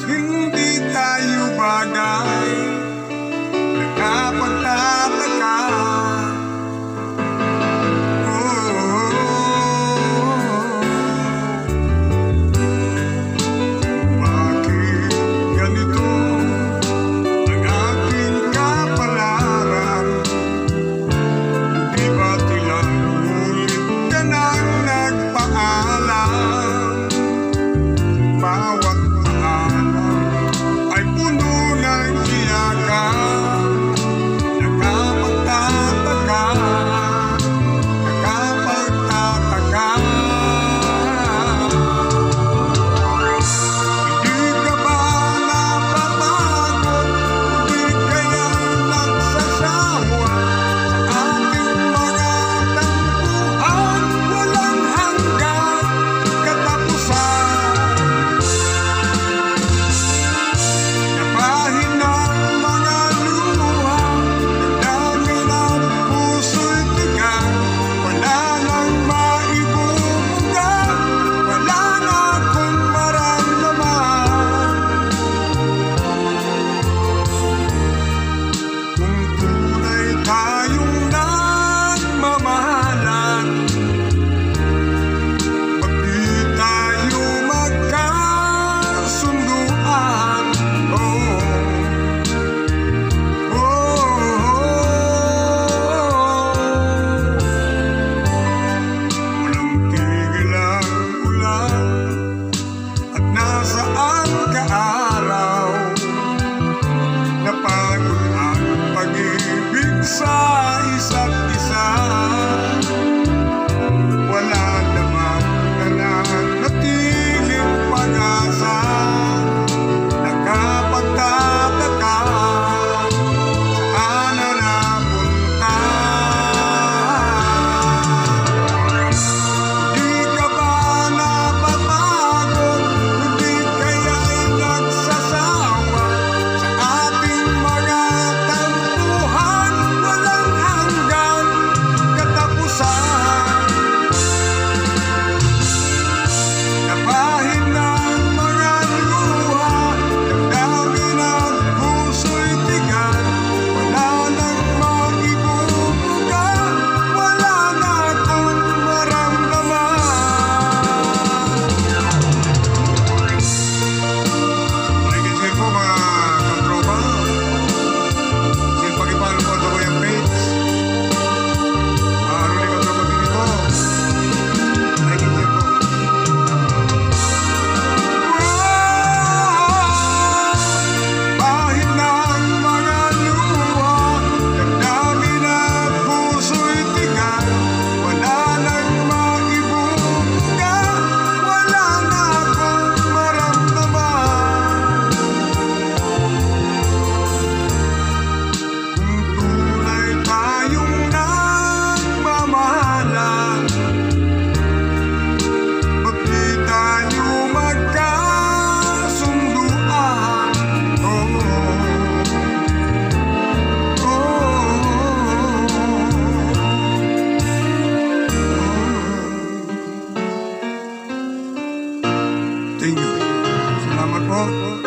hindi tayo bagay, nakapagtataka. Bakit ganito ang aking kapalaran? Di ba tilang ulit ka nang nagpaalam? Bawat paalam ay puno ng iyakan. Nakapagtataka, nakapagtataka. Hindi ka ba napapagod? Hindi kaya nagsasawa sa ating mga tampuhan? Walang hanggang katapusan. Napahin ng mga luha, nagdami ng puso'y tigang. Wala nang maibubuga, wala na akong maramdaman. Kung tunay tayong nagmamahalan, ba't di tayo magkasunduan? Walang tigil ang ulan, at nasaan ka araw? Napagod ang pag-ibig sa isa't isa. Wala namang nananatiling pag-asa. Nakapagtataka, saan na napunta? Di ka ba napapagod? Hindi kaya'y nagsasawa sa ating mga tampuhan? Walang hanggang katapusan. Napahin ng mga luha, nagdami ng puso'y tigang. Wala nang maibubuga, wala na akong maramdaman. Makikinig po mga katropa. Pag-ipalo po ako yung page. Aruli Katropa TV po. Makikinig po. Bahid ng mga luha, nagdami ng puso'y tigang. Wala nang maibubuga, wala na akong maramdaman. Kung tunay tayong nagmamahalan, ba't di tayo magkasunduan? Thank you. Salamat po.